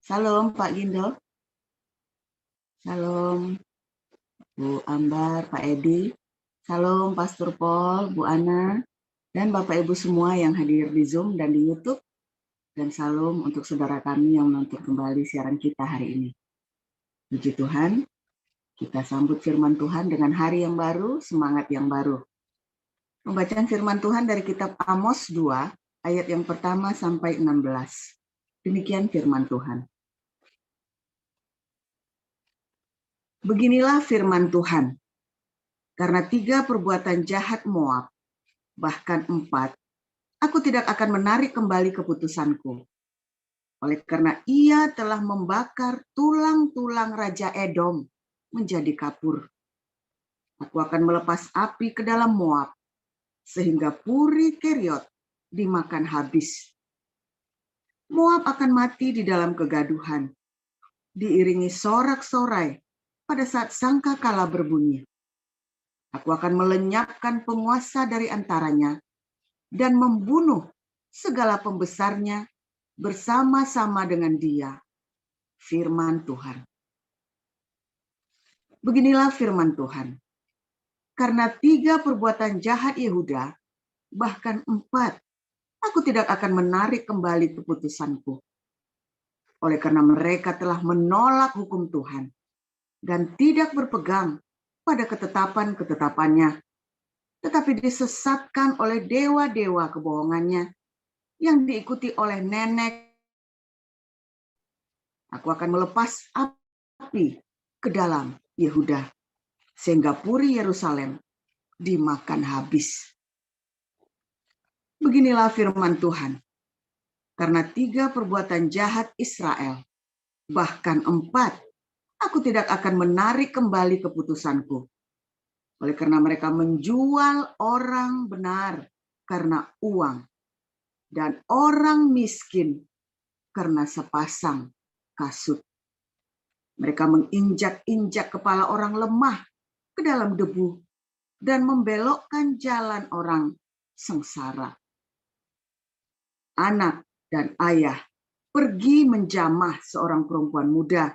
Salam Pak Gindo, salam Bu Ambar, Pak Edi, salam Pastor Paul, Bu Ana, dan Bapak Ibu semua yang hadir di Zoom dan di YouTube, dan salam untuk saudara kami yang menonton kembali siaran kita hari ini. Puji Tuhan, kita sambut firman Tuhan dengan hari yang baru, semangat yang baru. Pembacaan firman Tuhan dari kitab Amos 2, ayat yang pertama sampai 16. Demikian firman Tuhan. Beginilah firman Tuhan. Karena 3 perbuatan jahat Moab, bahkan 4, aku tidak akan menarik kembali keputusanku. Oleh karena ia telah membakar tulang-tulang Raja Edom menjadi kapur. Aku akan melepas api ke dalam Moab, sehingga Puri Keriot dimakan habis. Moab akan mati di dalam kegaduhan, diiringi sorak-sorai pada saat sangkakala berbunyi. Aku akan melenyapkan penguasa dari antaranya dan membunuh segala pembesarnya bersama-sama dengan dia. Firman Tuhan. Beginilah firman Tuhan. Karena 3 perbuatan jahat Yehuda, bahkan 4, aku tidak akan menarik kembali keputusanku. Oleh karena mereka telah menolak hukum Tuhan dan tidak berpegang pada ketetapan-ketetapannya, tetapi disesatkan oleh dewa-dewa kebohongannya yang diikuti oleh nenek. Aku akan melepas api ke dalam Yehuda, sehingga Puri Yerusalem dimakan habis. Beginilah firman Tuhan. Karena 3 perbuatan jahat Israel, bahkan 4, aku tidak akan menarik kembali keputusanku. Oleh karena mereka menjual orang benar karena uang, dan orang miskin karena sepasang kasut. Mereka menginjak-injak kepala orang lemah ke dalam debu dan membelokkan jalan orang sengsara. Anak dan ayah pergi menjamah seorang perempuan muda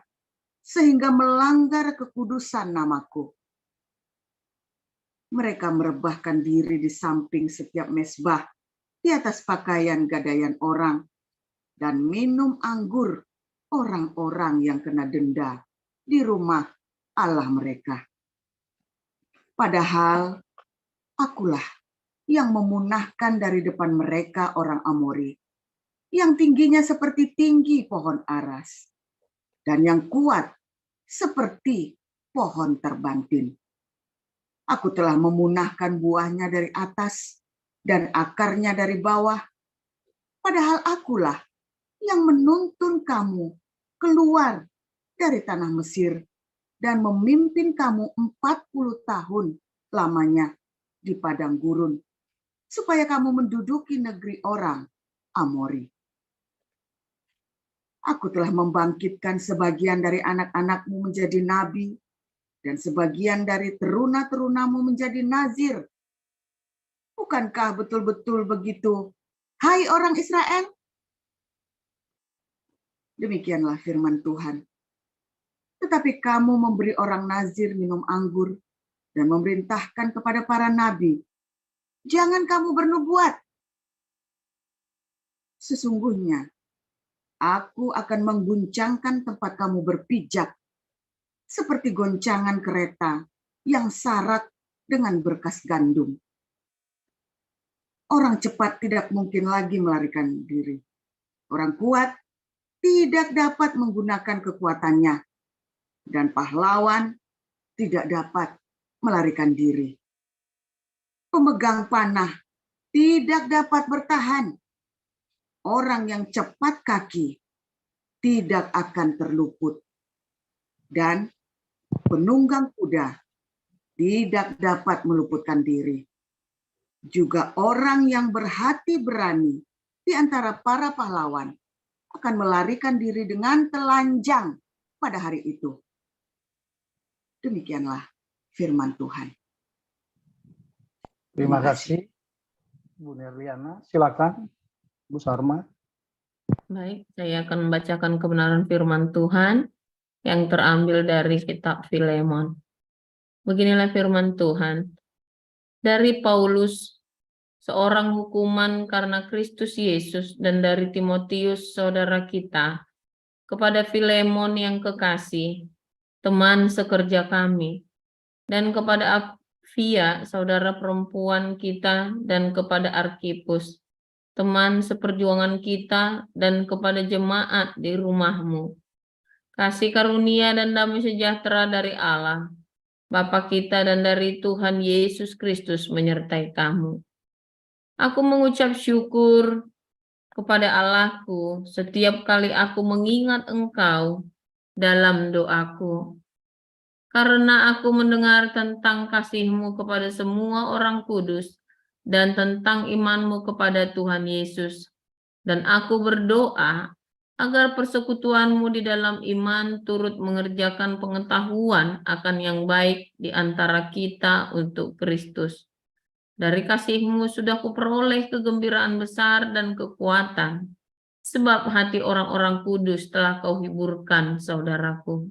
sehingga melanggar kekudusan namaku. Mereka merebahkan diri di samping setiap mezbah, di atas pakaian gadaian orang, dan minum anggur orang-orang yang kena denda di rumah Allah mereka. Padahal akulah yang memunahkan dari depan mereka orang Amori, yang tingginya seperti tinggi pohon aras, dan yang kuat seperti pohon terbantin. Aku telah memunahkan buahnya dari atas dan akarnya dari bawah. Padahal akulah yang menuntun kamu keluar dari tanah Mesir dan memimpin kamu 40 tahun lamanya di padang gurun, supaya kamu menduduki negeri orang Amori. Aku telah membangkitkan sebagian dari anak-anakmu menjadi nabi, dan sebagian dari teruna-terunamu menjadi nazir. Bukankah betul-betul begitu, hai orang Israel? Demikianlah firman Tuhan. Tetapi kamu memberi orang nazir minum anggur dan memerintahkan kepada para nabi, jangan kamu bernubuat. Sesungguhnya, aku akan mengguncangkan tempat kamu berpijak, seperti goncangan kereta yang syarat dengan berkas gandum. Orang cepat tidak mungkin lagi melarikan diri. Orang kuat tidak dapat menggunakan kekuatannya, dan pahlawan tidak dapat melarikan diri. Pemegang panah tidak dapat bertahan. Orang yang cepat kaki tidak akan terluput. Dan penunggang kuda tidak dapat meluputkan diri. Juga orang yang berhati berani di antara para pahlawan akan melarikan diri dengan telanjang pada hari itu. Demikianlah firman Tuhan. Terima kasih, Bu Nerliana. Silakan, Bu Sarma. Baik, saya akan membacakan kebenaran firman Tuhan yang terambil dari kitab Filemon. Beginilah firman Tuhan. Dari Paulus, seorang hukuman karena Kristus Yesus, dan dari Timotius, saudara kita, kepada Filemon yang kekasih, teman sekerja kami, dan kepada Apfia, saudara perempuan kita, dan kepada Arkipus, teman seperjuangan kita, dan kepada jemaat di rumahmu. Kasih karunia dan damai sejahtera dari Allah, Bapa kita, dan dari Tuhan Yesus Kristus menyertai kamu. Aku mengucap syukur kepada Allahku setiap kali aku mengingat engkau dalam doaku, karena aku mendengar tentang kasih-Mu kepada semua orang kudus dan tentang iman-Mu kepada Tuhan Yesus. Dan aku berdoa agar persekutuan-Mu di dalam iman turut mengerjakan pengetahuan akan yang baik di antara kita untuk Kristus. Dari kasih-Mu sudah kuperoleh kegembiraan besar dan kekuatan, sebab hati orang-orang kudus telah Kau hiburkan, saudaraku.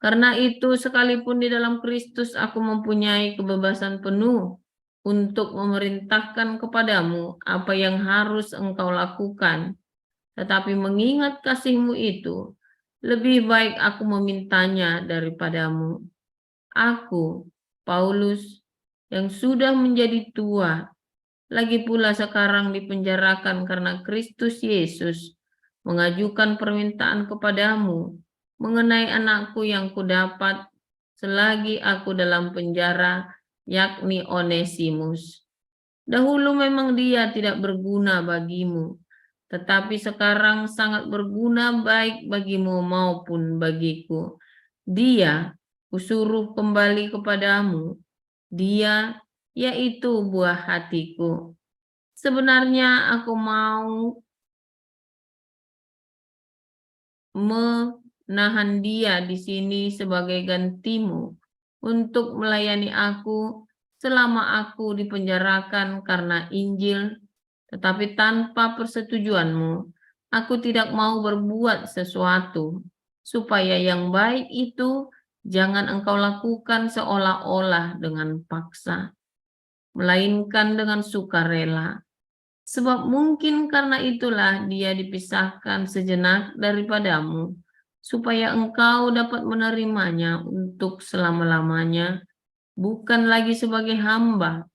Karena itu, sekalipun di dalam Kristus aku mempunyai kebebasan penuh untuk memerintahkan kepadamu apa yang harus engkau lakukan, tetapi mengingat kasih-Mu itu, lebih baik aku memintanya daripadamu. Aku, Paulus, yang sudah menjadi tua, lagi pula sekarang dipenjarakan karena Kristus Yesus, mengajukan permintaan kepadamu mengenai anakku yang kudapat selagi aku dalam penjara, yakni Onesimus. Dahulu memang dia tidak berguna bagimu, tetapi sekarang sangat berguna baik bagimu maupun bagiku. Dia kusuruh kembali kepadamu, dia yaitu buah hatiku. Sebenarnya aku mau menahan dia di sini sebagai gantimu untuk melayani aku selama aku dipenjarakan karena Injil, tetapi tanpa persetujuanmu, aku tidak mau berbuat sesuatu supaya yang baik itu jangan engkau lakukan seolah-olah dengan paksa, melainkan dengan sukarela. Sebab mungkin karena itulah dia dipisahkan sejenak daripadamu, supaya engkau dapat menerimanya untuk selama-lamanya, bukan lagi sebagai hamba,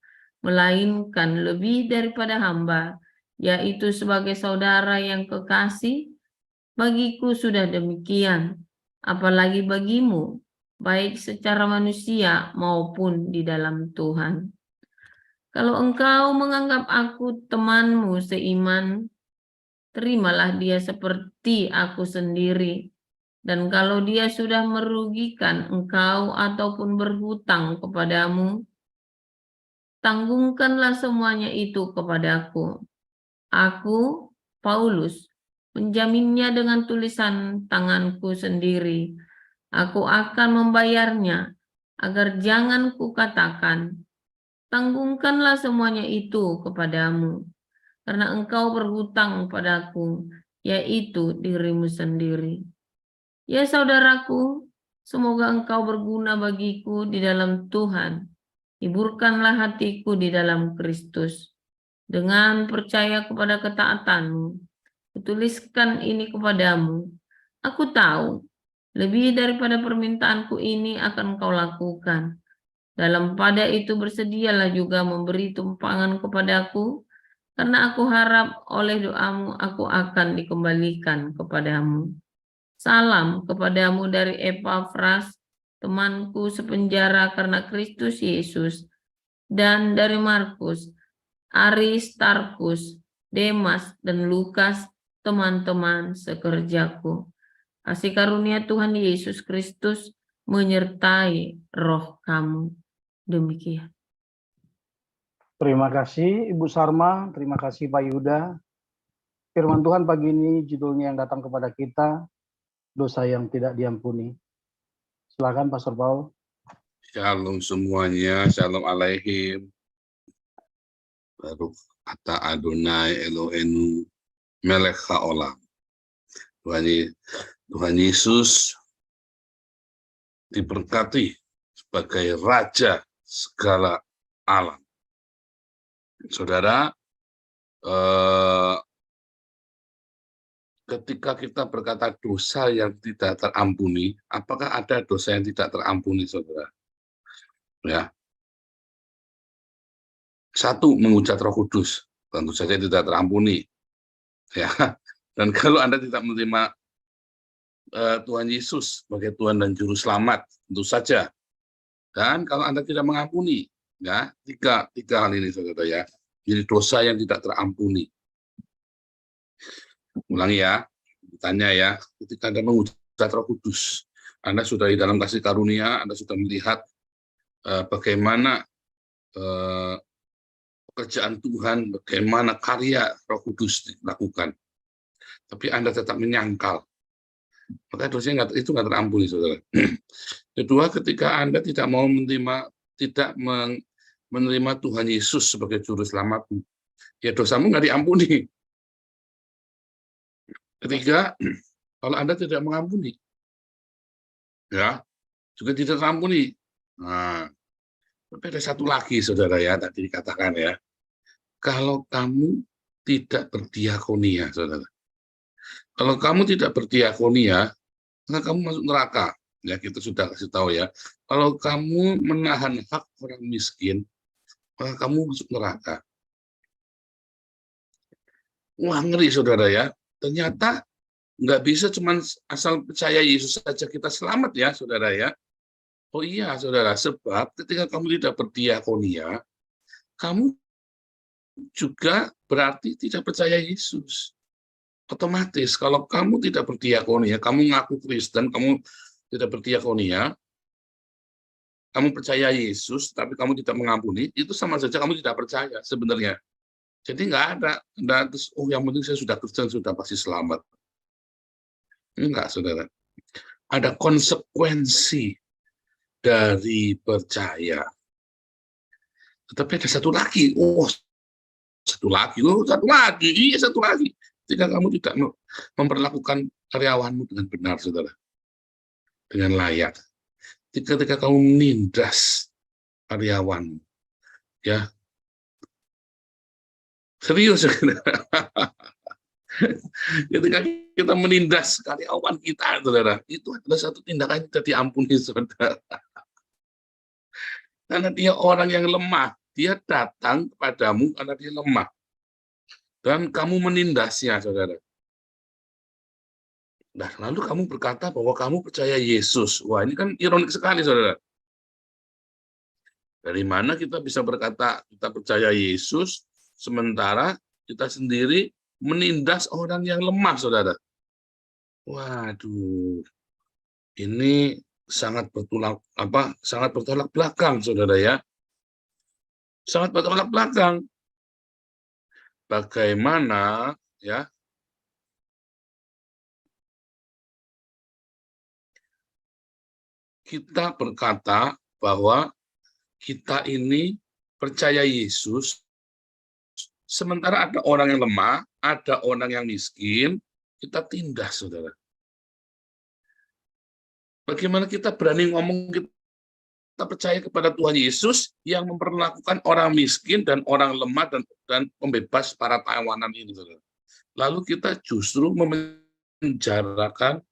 melainkan lebih daripada hamba, yaitu sebagai saudara yang kekasih. Bagiku sudah demikian, apalagi bagimu, baik secara manusia maupun di dalam Tuhan. Kalau engkau menganggap aku temanmu seiman, terimalah dia seperti aku sendiri. Dan kalau dia sudah merugikan engkau ataupun berhutang kepadamu, tanggungkanlah semuanya itu kepadaku. Aku, Paulus, menjaminnya dengan tulisan tanganku sendiri. Aku akan membayarnya, agar jangan kukatakan, tanggungkanlah semuanya itu kepadamu, karena engkau berhutang padaku, yaitu dirimu sendiri. Ya saudaraku, semoga engkau berguna bagiku di dalam Tuhan. Hiburkanlah hatiku di dalam Kristus. Dengan percaya kepada ketaatanmu, kutuliskan ini kepadamu. Aku tahu, lebih daripada permintaanku ini akan kau lakukan. Dalam pada itu bersedialah juga memberi tumpangan kepadaku, karena aku harap oleh doamu aku akan dikembalikan kepadamu. Salam kepadamu dari Epafras, temanku sepenjara karena Kristus Yesus, dan dari Markus, Aristarkus, Demas, dan Lukas, teman-teman sekerjaku. Kasih karunia Tuhan Yesus Kristus menyertai roh kamu. Demikian. Terima kasih Ibu Sarma, terima kasih Pak Yuda. Firman Tuhan pagi ini judulnya yang datang kepada kita, dosa yang tidak diampuni. Silakan Pastor Paul. Shalom semuanya, shalom alaihim. Baruch ata Adonai Eloheinu melech haolam. Tuhan Yesus diberkati sebagai Raja segala alam. Saudara, ketika kita berkata dosa yang tidak terampuni, apakah ada dosa yang tidak terampuni, saudara? Ya. Satu, menghujat Roh Kudus, tentu saja tidak terampuni. Ya. Dan kalau Anda tidak menerima Tuhan Yesus sebagai Tuhan dan Juru Selamat, tentu saja. Dan kalau Anda tidak mengampuni, ya, tiga hal ini, saudara, ya. Jadi dosa yang tidak terampuni. Ulangi ya, tanya ya, ketika Anda menghujat Roh Kudus, Anda sudah di dalam kasih karunia, Anda sudah melihat bagaimana pekerjaan Tuhan, bagaimana karya Roh Kudus dilakukan. Tapi Anda tetap menyangkal, maka dosanya itu nggak terampuni, saudara. Kedua, ketika Anda tidak mau menerima Tuhan Yesus sebagai Juru Selamatmu, ya dosamu nggak diampuni. Ketiga, kalau Anda tidak mengampuni, ya juga tidak terampuni. Nah, tapi ada satu lagi, saudara, ya, tadi dikatakan ya, kalau kamu tidak berdiakonia, saudara. Kalau kamu tidak berdiakonia, maka kamu masuk neraka. Ya, kita sudah kasih tahu ya. Kalau kamu menahan hak orang miskin, maka kamu masuk neraka. Wah, ngeri, saudara, ya. Ternyata nggak bisa cuma asal percaya Yesus saja kita selamat ya, saudara, ya. Oh iya, saudara, sebab ketika kamu tidak berdiakonia, kamu juga berarti tidak percaya Yesus. Otomatis kalau kamu tidak berdiakonia, kamu ngaku Kristen, kamu tidak berdiakonia, kamu percaya Yesus, tapi kamu tidak mengampuni, itu sama saja kamu tidak percaya sebenarnya. Jadi nggak ada, terus, oh yang penting saya sudah Kristen, sudah pasti selamat. Enggak, saudara. Ada konsekuensi dari percaya. Tetapi ada satu lagi, satu lagi. Ketika kamu tidak memperlakukan karyawanmu dengan benar, saudara, dengan layak. Ketika kamu menindas karyawanmu, ya, serius, saudara. Ketika kita menindas karyawan kita, saudara, itu adalah satu tindakan yang tidak diampuni, saudara. Karena dia orang yang lemah, dia datang kepadamu karena dia lemah. Dan kamu menindasnya, saudara. Nah, lalu kamu berkata bahwa kamu percaya Yesus. Wah, ini kan ironik sekali, saudara. Dari mana kita bisa berkata kita percaya Yesus, sementara kita sendiri menindas orang yang lemah, saudara. Waduh, ini sangat bertolak belakang, saudara, ya. Sangat bertolak belakang. Bagaimana, ya, kita berkata bahwa kita ini percaya Yesus, sementara ada orang yang lemah, ada orang yang miskin, kita tindas, saudara. Bagaimana kita berani ngomong kita percaya kepada Tuhan Yesus yang memperlakukan orang miskin dan orang lemah dan pembebas para tawanan ini, saudara. Lalu kita justru memenjarakan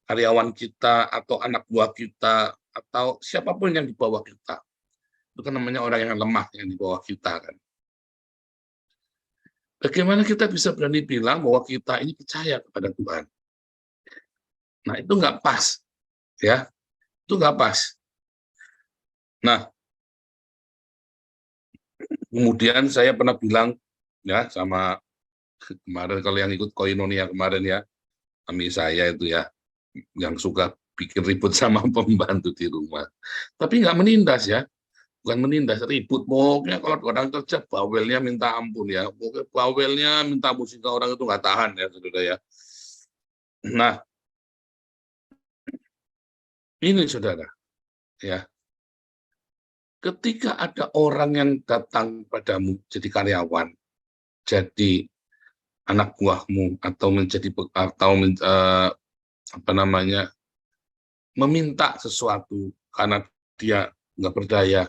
karyawan kita atau anak buah kita atau siapapun yang di bawah kita. Itu kan namanya orang yang lemah yang di bawah kita, kan. Bagaimana kita bisa berani bilang bahwa kita ini percaya kepada Tuhan? Nah, itu nggak pas, ya. Itu nggak pas. Nah, kemudian saya pernah bilang ya sama kemarin, kalau yang ikut Koinonia kemarin ya, kami saya itu ya, yang suka bikin ribut sama pembantu di rumah. Tapi nggak menindas ya, bukan menindas, ribut. Pokoknya kalau orang kerja, bawelnya minta ampun ya. Pokoknya bawelnya minta ampun, sehingga orang itu nggak tahan ya, saudara, ya. Nah, ini, saudara, ya. Ketika ada orang yang datang padamu jadi karyawan, jadi anak buahmu atau meminta sesuatu karena dia nggak berdaya,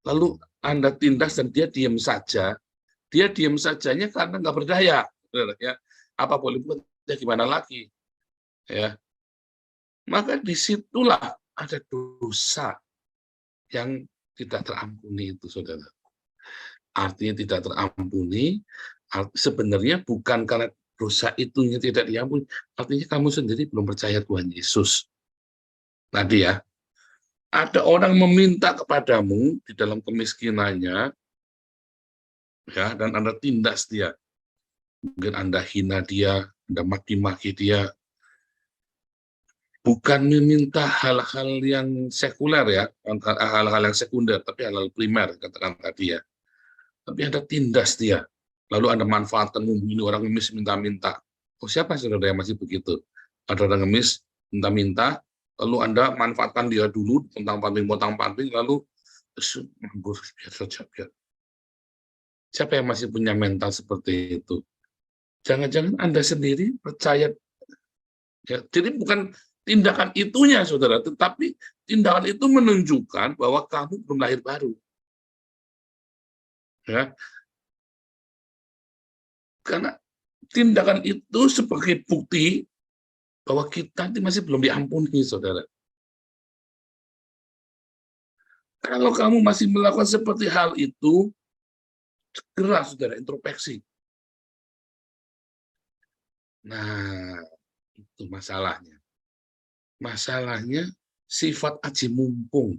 lalu Anda tindas dan dia diam saja, dia diam sajanya karena nggak berdaya, ya. Apa boleh buat, ya gimana lagi, ya. Maka disitulah ada dosa yang tidak terampuni itu, saudara. Artinya tidak terampuni, sebenarnya bukan karena dosa itu yang tidak diampuni, artinya kamu sendiri belum percaya Tuhan Yesus. Tadi ya, ada orang meminta kepadamu di dalam kemiskinannya, ya, dan Anda tindas dia. Mungkin Anda hina dia, Anda maki-maki dia. Bukan meminta hal-hal yang sekuler ya, hal-hal yang sekunder, tapi hal-hal primer, katakan tadi ya. Tapi Anda tindas dia. Lalu Anda manfaatkan, ini orang ngemis minta-minta. Oh, siapa saudara yang masih begitu? Ada orang ngemis minta-minta, lalu Anda manfaatkan dia dulu, pontang-panting, lalu biar saja, biar. Siapa yang masih punya mental seperti itu? Jangan-jangan Anda sendiri percaya. Ya, jadi bukan tindakan itunya, saudara, tetapi tindakan itu menunjukkan bahwa kamu belum lahir baru. Ya. Karena tindakan itu sebagai bukti bahwa kita masih belum diampuni, saudara. Kalau kamu masih melakukan seperti hal itu, segera, saudara, introspeksi. Nah, itu masalahnya. Masalahnya sifat aji mumpung.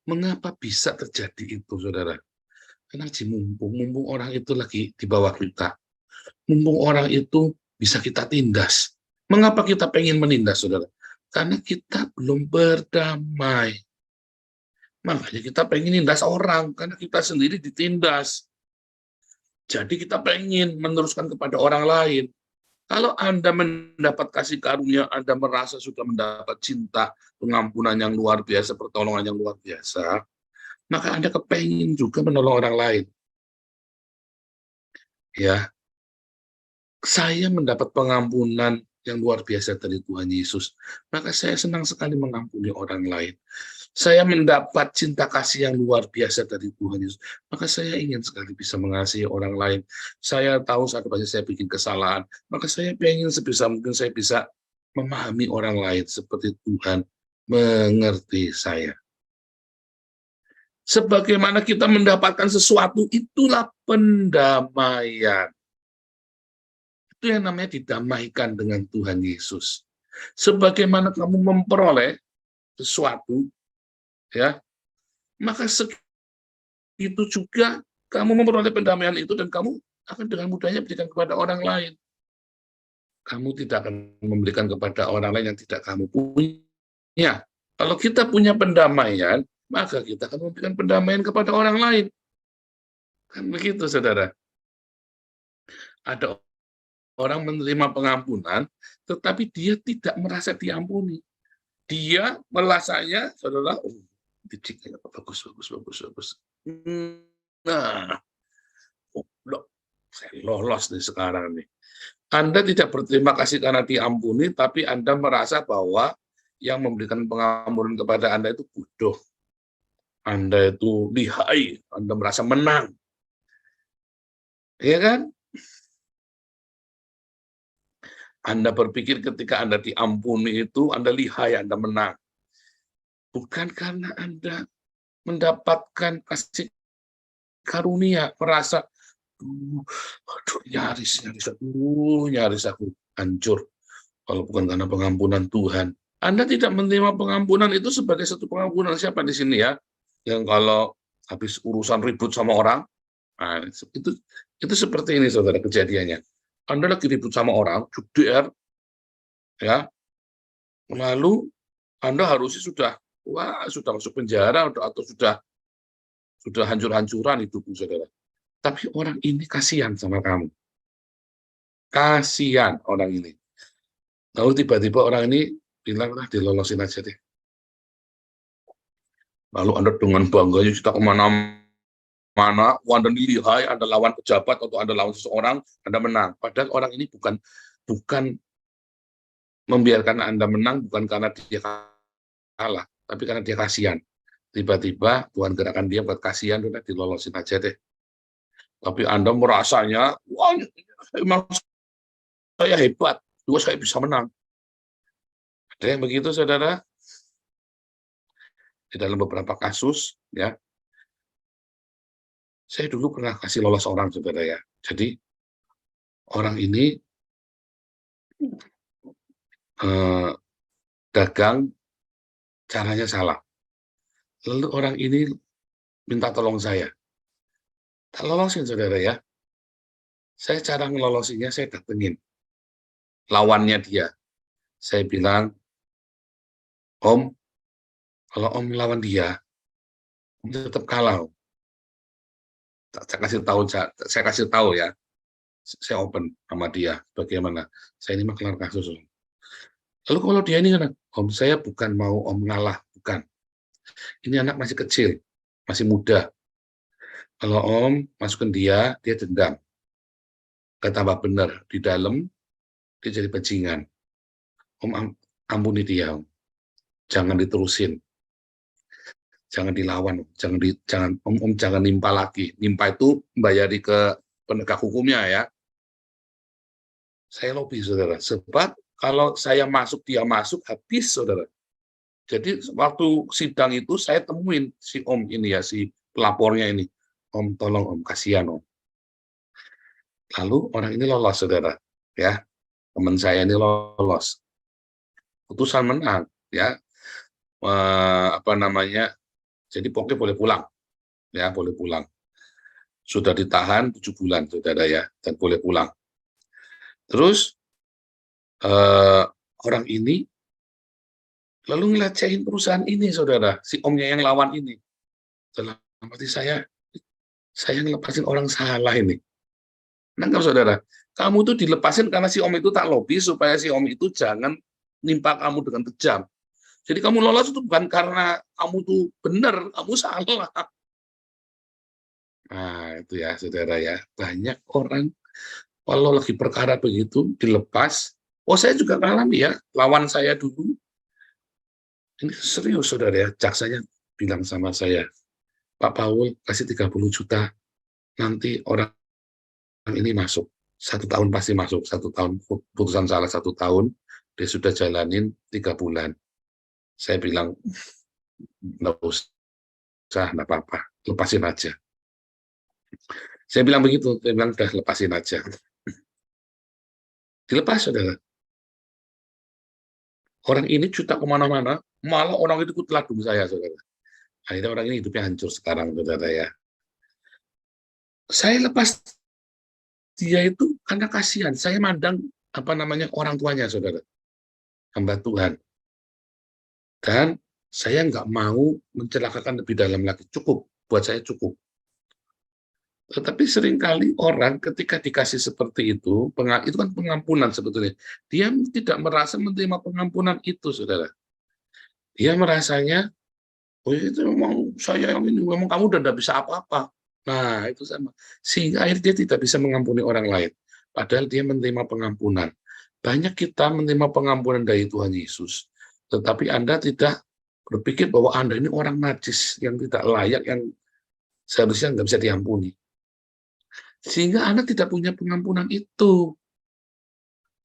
Mengapa bisa terjadi itu, saudara? Karena aji mumpung orang itu lagi di bawah kita. Mumpung orang itu bisa kita tindas. Mengapa kita pengen menindas, saudara? Karena kita belum berdamai. Makanya kita pengen nindas orang, karena kita sendiri ditindas. Jadi kita pengen meneruskan kepada orang lain. Kalau Anda mendapat kasih karunia, Anda merasa sudah mendapat cinta, pengampunan yang luar biasa, pertolongan yang luar biasa, maka Anda kepengen juga menolong orang lain. Ya, saya mendapat pengampunan yang luar biasa dari Tuhan Yesus, maka saya senang sekali mengampuni orang lain. Saya mendapat cinta kasih yang luar biasa dari Tuhan Yesus, maka saya ingin sekali bisa mengasihi orang lain. Saya tahu saat pasti saya bikin kesalahan, maka saya ingin sebisa mungkin saya bisa memahami orang lain seperti Tuhan mengerti saya. Sebagaimana kita mendapatkan sesuatu, itulah pendamaian. Itu yang namanya didamaikan dengan Tuhan Yesus. Sebagaimana kamu memperoleh sesuatu, ya, maka segitu juga kamu memperoleh pendamaian itu dan kamu akan dengan mudahnya berikan kepada orang lain. Kamu tidak akan memberikan kepada orang lain yang tidak kamu punya. Kalau kita punya pendamaian, maka kita akan memberikan pendamaian kepada orang lain. Kan begitu, saudara. Ada orang menerima pengampunan, tetapi dia tidak merasa diampuni. Dia merasanya, saudara, bagus. Nah, saya lolos nih sekarang nih. Anda tidak berterima kasih karena diampuni, tapi Anda merasa bahwa yang memberikan pengampunan kepada Anda itu bodoh. Anda itu lihai, Anda merasa menang. Iya kan? Anda berpikir ketika Anda diampuni itu, Anda lihai, Anda menang. Bukan karena Anda mendapatkan kasih karunia, merasa, aduh, nyaris aku hancur. Kalau bukan karena pengampunan Tuhan. Anda tidak menerima pengampunan itu sebagai satu pengampunan. Siapa di sini ya? Yang kalau habis urusan ribut sama orang, nah, itu seperti ini, saudara, kejadiannya. Anda lagi ribut sama orang, juder, ya, lalu Anda harusnya sudah masuk penjara atau sudah hancur-hancuran hidupmu, saudara. Tapi orang ini kasihan sama kamu, kasihan orang ini. Lalu tiba-tiba orang ini bilang, dilolosin aja deh. Lalu Anda dengan bangganya kita kemana-mana, mana, Anda lihai, Anda lawan pejabat atau Anda lawan seseorang, Anda menang. Padahal orang ini bukan membiarkan Anda menang, bukan karena dia kalah, tapi karena dia kasihan. Tiba-tiba Tuhan gerakan dia buat kasihan, udah dilolosin aja deh. Tapi Anda merasanya, wah, emang saya hebat, saya bisa menang. Ada yang begitu, saudara? Di dalam beberapa kasus, ya, saya dulu pernah kasih lolos orang, saudara, ya. Jadi orang ini dagang, caranya salah. Lalu orang ini minta tolong saya. Tak lolosin, saudara, ya. Saya cara ngelolosinya, saya datengin lawannya dia. Saya bilang, Om, kalau Om lawan dia, Om tetap kalah. Saya kasih tahu ya. Saya open sama dia. Bagaimana? Saya ini mah kelar kasus, Om. Lalu kalau dia ini, Om, saya bukan mau Om ngalah, bukan. Ini anak masih kecil, masih muda. Kalau Om masukin dia dendam. Tambah benar, di dalam dia jadi bajingan. Om ampuni dia, Om. Jangan diterusin. Jangan dilawan, Om jangan nimpa lagi. Nimpa itu membayari ke penegak hukumnya ya. Saya lobby, saudara. Sebab kalau saya masuk, dia masuk, habis, saudara. Jadi waktu sidang itu saya temuin si Om ini ya, si pelapornya ini. Om, tolong Om, kasihan Om. Lalu orang ini lolos, saudara. Ya, teman saya ini lolos. Putusan menang, ya. Jadi pokoknya boleh pulang. Ya, boleh pulang. Sudah ditahan 7 bulan, saudara ya, dan boleh pulang. Terus orang ini lalu ngelecehin perusahaan ini, saudara, si omnya yang lawan ini. Dalam arti saya ngelepasin orang salah ini. Nangkap, saudara? Kamu tuh dilepasin karena si om itu tak lobby supaya si om itu jangan nimpa kamu dengan kejam. Jadi kamu lolos itu bukan karena kamu tuh benar, kamu salah. Nah, itu ya, saudara ya. Banyak orang kalau lagi perkara begitu dilepas. Oh, saya juga mengalami ya. Lawan saya dulu. Ini serius, saudara ya. Jaksanya bilang sama saya, Pak Paul, kasih 30 juta. Nanti orang ini masuk. 1 tahun pasti masuk. 1 tahun, putusan salah 1 tahun. Dia sudah jalanin 3 bulan. Saya bilang, nggak usah, nggak apa-apa. Lepasin aja. Saya bilang begitu. Saya bilang, udah lepasin aja. Dilepas, saudara. Orang ini juta kemana-mana, malah orang itu ikut ladung saya, saudara. Akhirnya orang ini hidupnya hancur sekarang, saudara ya. Saya lepas dia itu karena kasihan. Saya mandang orang tuanya, saudara, hamba Tuhan. Dan saya nggak mau mencelakakan lebih dalam lagi. Cukup, buat saya cukup. Tetapi seringkali orang ketika dikasih seperti itu kan pengampunan sebetulnya. Dia tidak merasa menerima pengampunan itu, saudara. Dia merasanya, oh itu memang saya yang ini, memang kamu udah tidak bisa apa-apa. Nah, itu sama. Sehingga akhirnya dia tidak bisa mengampuni orang lain. Padahal dia menerima pengampunan. Banyak kita menerima pengampunan dari Tuhan Yesus. Tetapi Anda tidak berpikir bahwa Anda ini orang najis yang tidak layak, yang seharusnya nggak bisa diampuni. Sehingga Anda tidak punya pengampunan itu.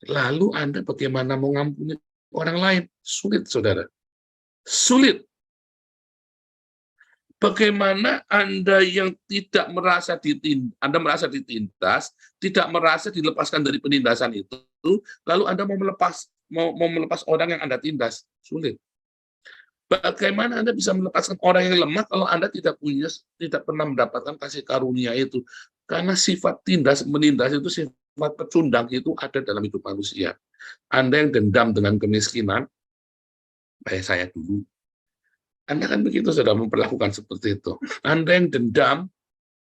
Lalu Anda bagaimana mengampuni orang lain? Sulit, saudara. Sulit. Bagaimana Anda yang tidak merasa Anda merasa ditindas, tidak merasa dilepaskan dari penindasan itu, lalu Anda mau melepas orang yang Anda tindas? Sulit. Bagaimana Anda bisa melepaskan orang yang lemah kalau Anda tidak pernah mendapatkan kasih karunia itu? Karena sifat menindas itu, sifat pecundang itu ada dalam hidup manusia. Anda yang dendam dengan kemiskinan, kayak saya dulu, Anda kan begitu sudah memperlakukan seperti itu. Anda yang dendam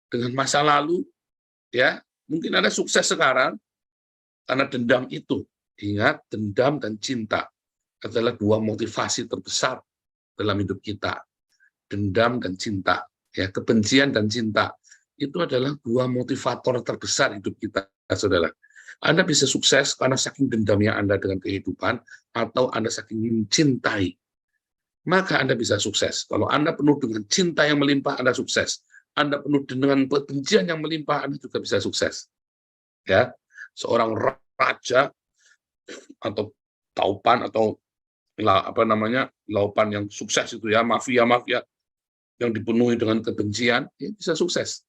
dengan masa lalu, ya mungkin Anda sukses sekarang karena dendam itu. Ingat, dendam dan cinta adalah 2 motivasi terbesar dalam hidup kita. Dendam dan cinta, ya, kebencian dan cinta. itu adalah dua motivator terbesar hidup kita, saudara. Anda bisa sukses karena saking dendamnya Anda dengan kehidupan, atau Anda saking mencintai, maka Anda bisa sukses. Kalau Anda penuh dengan cinta yang melimpah, Anda sukses. Anda penuh dengan kebencian yang melimpah, Anda juga bisa sukses. Ya, seorang raja atau taupan atau laupan yang sukses itu ya, mafia yang dipenuhi dengan kebencian, dia bisa sukses.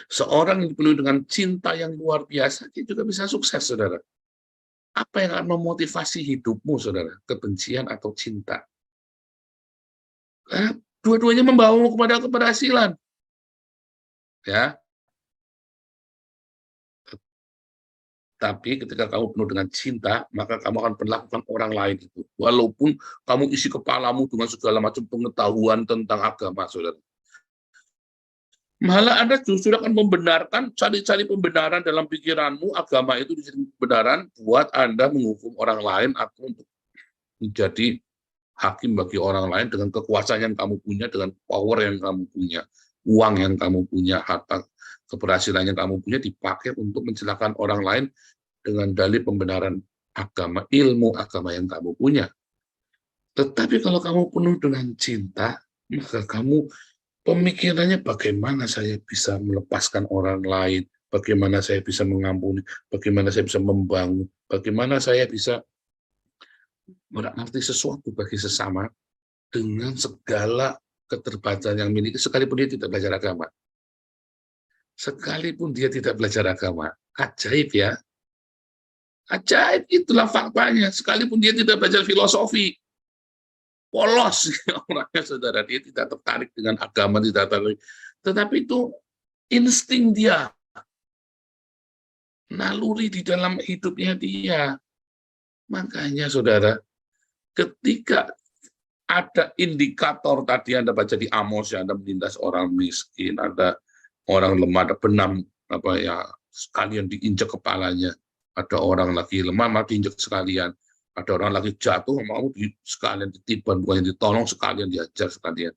Seorang yang dipenuhi dengan cinta yang luar biasa, dia juga bisa sukses, saudara. Apa yang akan memotivasi hidupmu, saudara? Kebencian atau cinta? Dua-duanya membawamu kepada keberhasilan. Ya. Tapi ketika kamu penuh dengan cinta, maka kamu akan melakukan orang lain itu. Walaupun kamu isi kepalamu dengan segala macam pengetahuan tentang agama, saudara. Malah Anda justru akan membenarkan, cari-cari pembenaran dalam pikiranmu, agama itu dijadikan kebenaran buat Anda menghukum orang lain atau untuk menjadi hakim bagi orang lain dengan kekuasaan yang kamu punya, dengan power yang kamu punya, uang yang kamu punya, harta keberhasilan yang kamu punya dipakai untuk mencelakakan orang lain dengan dalih pembenaran agama, ilmu agama yang kamu punya. Tetapi kalau kamu penuh dengan cinta, maka kamu pemikirannya bagaimana saya bisa melepaskan orang lain, bagaimana saya bisa mengampuni, bagaimana saya bisa membangun, bagaimana saya bisa berarti sesuatu bagi sesama dengan segala keterbatasan yang miliki, sekalipun dia tidak belajar agama. Sekalipun dia tidak belajar agama. Ajaib ya. Ajaib, itulah faktanya. Sekalipun dia tidak belajar filosofi, polos orangnya, saudara, dia tidak tertarik dengan agama, tidak tertarik, tetapi itu insting dia, naluri di dalam hidupnya dia. Makanya, saudara, ketika ada indikator tadi Anda baca di Amos, ya, Anda menindas orang miskin, ada orang lemah, ada benam sekalian diinjak kepalanya, ada orang lagi lemah malah diinjak sekalian. Ada orang lagi jatuh, mau sekalian ditiban, bukannya ditolong, sekalian diajar, sekalian.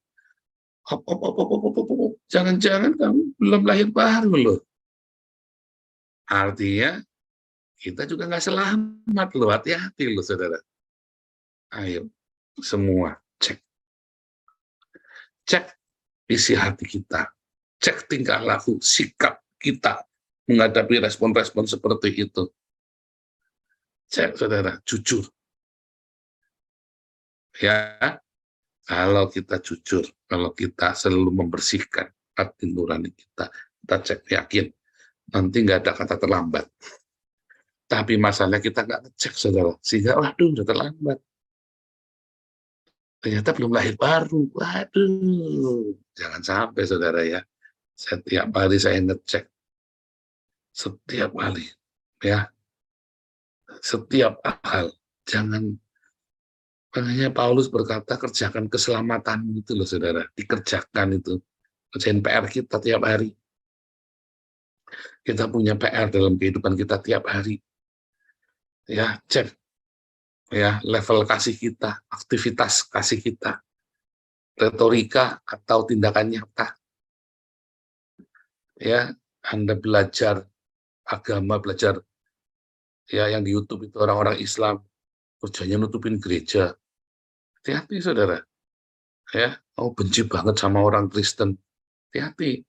Jangan-jangan kamu belum lahir baru loh. Artinya, kita juga nggak selamat loh, hati-hati loh, saudara. Ayo, semua cek. Cek isi hati kita. Cek tingkah laku, sikap kita menghadapi respon-respon seperti itu. Cek, saudara, jujur. Ya, kalau kita jujur, kalau kita selalu membersihkan hati nurani kita cek, yakin, nanti nggak ada kata terlambat. Tapi masalahnya kita nggak ngecek, saudara, sehingga waduh, udah terlambat. Ternyata belum lahir baru, waduh, jangan sampai, saudara ya. Setiap hari saya ngecek, setiap kali, ya. Setiap hal, jangan, makanya Paulus berkata kerjakan keselamatan itu loh, saudara, dikerjakan itu, kerjain PR kita tiap hari. Kita punya PR dalam kehidupan kita tiap hari, ya, cek, ya, level kasih kita, aktivitas kasih kita, retorika atau tindakan nyata, ya. Anda belajar agama, belajar, ya, yang di YouTube itu orang-orang Islam kerjanya nutupin gereja. Hati-hati, saudara. Ya, mau benci banget sama orang Kristen. Hati-hati.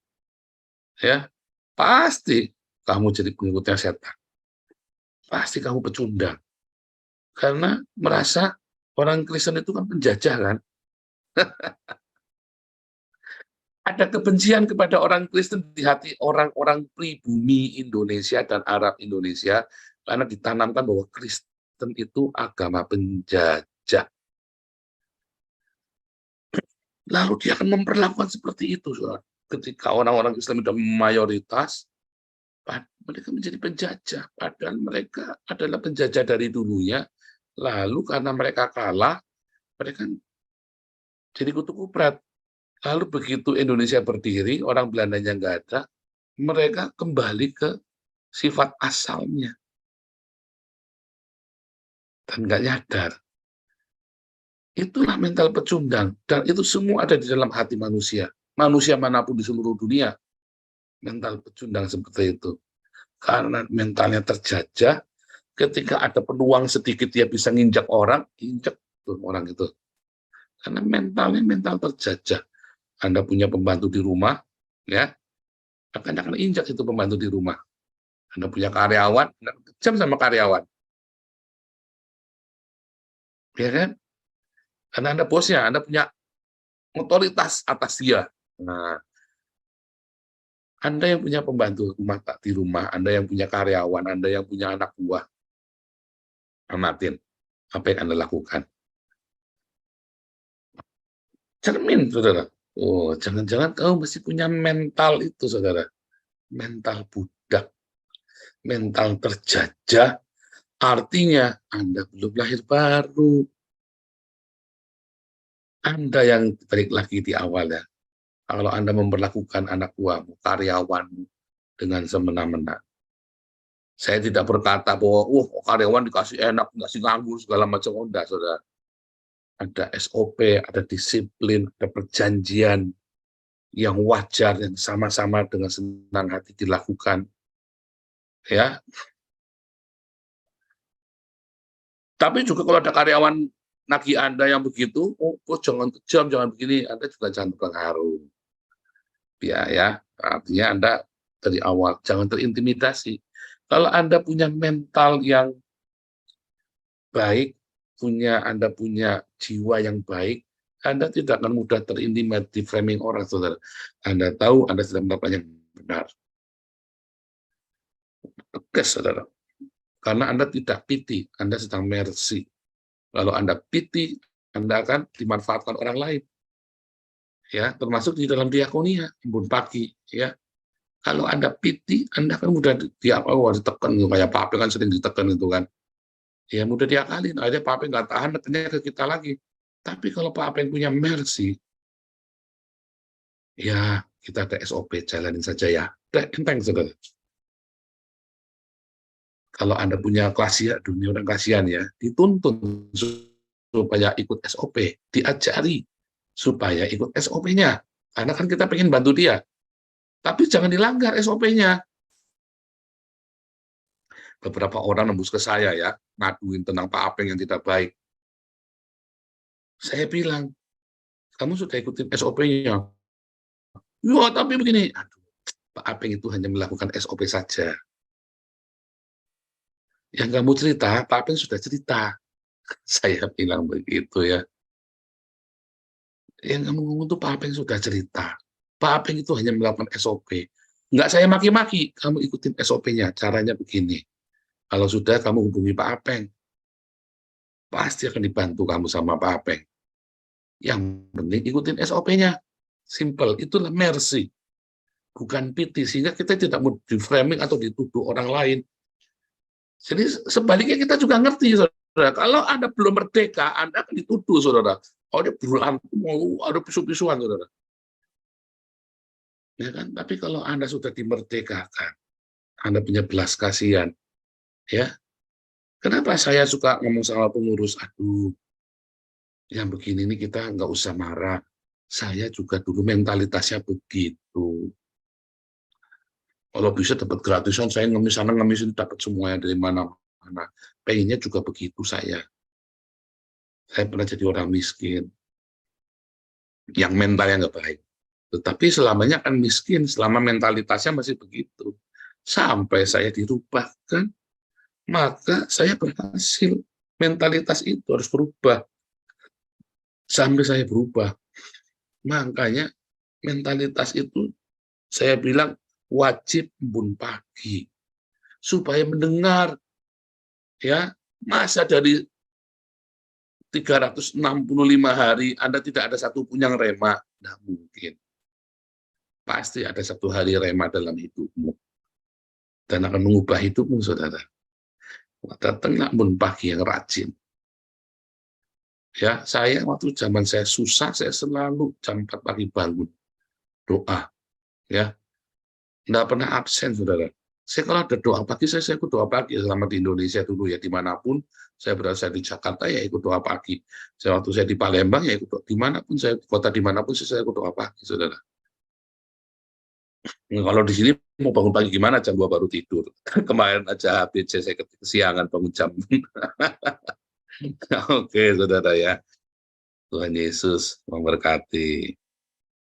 Ya, pasti kamu jadi pengikutnya setan. Pasti kamu pecundang. Karena merasa orang Kristen itu kan penjajah, kan? Ada kebencian kepada orang Kristen di hati orang-orang pribumi Indonesia dan Arab Indonesia karena ditanamkan bahwa Kristen itu agama penjajah. Lalu dia akan memperlakukan seperti itu, saudara. Ketika orang-orang Islam sudah mayoritas, mereka menjadi penjajah. Padahal mereka adalah penjajah dari dulunya. Lalu karena mereka kalah, mereka jadi kutu kuprat. Lalu begitu Indonesia berdiri, orang Belandanya nggak ada, mereka kembali ke sifat asalnya. Dan nggak nyadar. Itulah mental pecundang. Dan itu semua ada di dalam hati manusia. manusia manapun di seluruh dunia mental pecundang seperti itu. Karena mentalnya terjajah, ketika ada peluang sedikit dia bisa nginjak orang, injak tuh orang itu. Karena mentalnya mental terjajah. Anda punya pembantu di rumah, ya, akan injak itu pembantu di rumah. Anda punya karyawan, Anda kejam sama karyawan. Ya kan? Karena Anda bosnya, Anda punya otoritas atas dia. Nah, Anda yang punya pembantu rumah di rumah, Anda yang punya karyawan, Anda yang punya anak buah, amatin apa yang Anda lakukan. Cermin, saudara. Oh, jangan-jangan kamu masih punya mental itu, saudara. Mental budak, mental terjajah, artinya Anda belum lahir baru. Anda yang balik lagi di awal ya. Kalau Anda memperlakukan anak buahmu, karyawanmu dengan semena-mena. Saya tidak berkata bahwa, karyawan dikasih enak, dikasih nganggur, segala macam. Enggak, saudara. Ada SOP, ada disiplin, ada perjanjian yang wajar, yang sama-sama dengan senang hati dilakukan. Ya. Tapi juga kalau ada karyawan nagih Anda yang begitu, jangan kejam, jangan begini, Anda juga jangan terpengaruh. Ya, artinya Anda dari awal jangan terintimidasi. Kalau Anda punya mental yang baik, Anda punya jiwa yang baik, Anda tidak akan mudah terintimidasi framing orang, saudara. Anda tahu Anda sedang melakukan yang benar. Tegas, saudara. Karena Anda tidak pity, Anda sedang mercy. Kalau Anda pity, Anda akan dimanfaatkan orang lain. Ya, termasuk di dalam diakonia, embun pagi, ya. Kalau Anda pity, Anda akan mudah ditekan, kayak Pak Ape kan sering ditekan itu kan. Ya mudah diakalin, akhirnya Pak Ape nggak tahan, nekannya ke kita lagi. Tapi kalau Pak Ape punya mercy, ya kita ada SOP, jalanin saja ya. Udah enteng, saudara. Kalau Anda punya kasihan, dunia orang kasihan ya, dituntun supaya ikut SOP, diajari supaya ikut SOP-nya. Karena kan kita pengen bantu dia. Tapi jangan dilanggar SOP-nya. Beberapa orang nembus ke saya ya, ngaduin tentang Pak Apeng yang tidak baik. Saya bilang, kamu sudah ikutin SOP-nya. Ya, tapi begini. Aduh, Pak Apeng itu hanya melakukan SOP saja. Yang kamu cerita, Pak Apeng sudah cerita. Saya bilang begitu ya. Yang kamu ngomong itu Pak Apeng sudah cerita. Pak Apeng itu hanya melakukan SOP. Enggak saya maki-maki, kamu ikutin SOP-nya. Caranya begini. Kalau sudah kamu hubungi Pak Apeng, pasti akan dibantu kamu sama Pak Apeng. Yang penting ikutin SOP-nya. Simple, itulah mercy. Bukan pity, sehingga kita tidak mau di-framing atau dituduh orang lain. Jadi sebaliknya kita juga ngerti, saudara. Kalau Anda belum merdeka, Anda akan dituduh, saudara. Oh, dia berantem, ada pisu-pisuan, saudara. Ya kan? Tapi kalau Anda sudah dimerdekakan, Anda punya belas kasihan, ya. Kenapa saya suka ngomong sama pengurus, aduh, yang begini ini kita nggak usah marah. Saya juga dulu mentalitasnya begitu. Kalau bisa dapat gratisan, saya ngemis sana, ngemis ini, dapat semuanya dari mana-mana. Pengennya juga begitu saya. Saya pernah jadi orang miskin, yang mentalnya nggak baik. Tetapi selamanya kan miskin, selama mentalitasnya masih begitu. Sampai saya dirubahkan, maka saya berhasil. Mentalitas itu harus berubah. Sampai saya berubah. Makanya mentalitas itu saya bilang wajib embun pagi. Supaya mendengar. Ya, masa dari 365 hari Anda tidak ada satupun yang rema. Tidak mungkin. Pasti ada satu hari rema dalam hidupmu. Dan akan mengubah hidupmu, saudara. Datanglah embun pagi yang rajin. Ya, saya waktu zaman saya susah, saya selalu jam 4 pagi bangun. Doa. Ya. Tidak pernah absen, saudara. Saya kalau ada doa pagi, saya ikut doa pagi selama di Indonesia dulu ya, dimanapun saya berada di Jakarta ya ikut doa pagi. Waktu saya di Palembang ya ikut doa, dimanapun saya kota dimanapun saya ikut doa pagi, saudara. Kalau di sini mau bangun pagi gimana, jam 2 baru tidur. Kemarin aja HBC saya kesiangan bangun jam. Oke, saudara ya. Tuhan Yesus memberkati.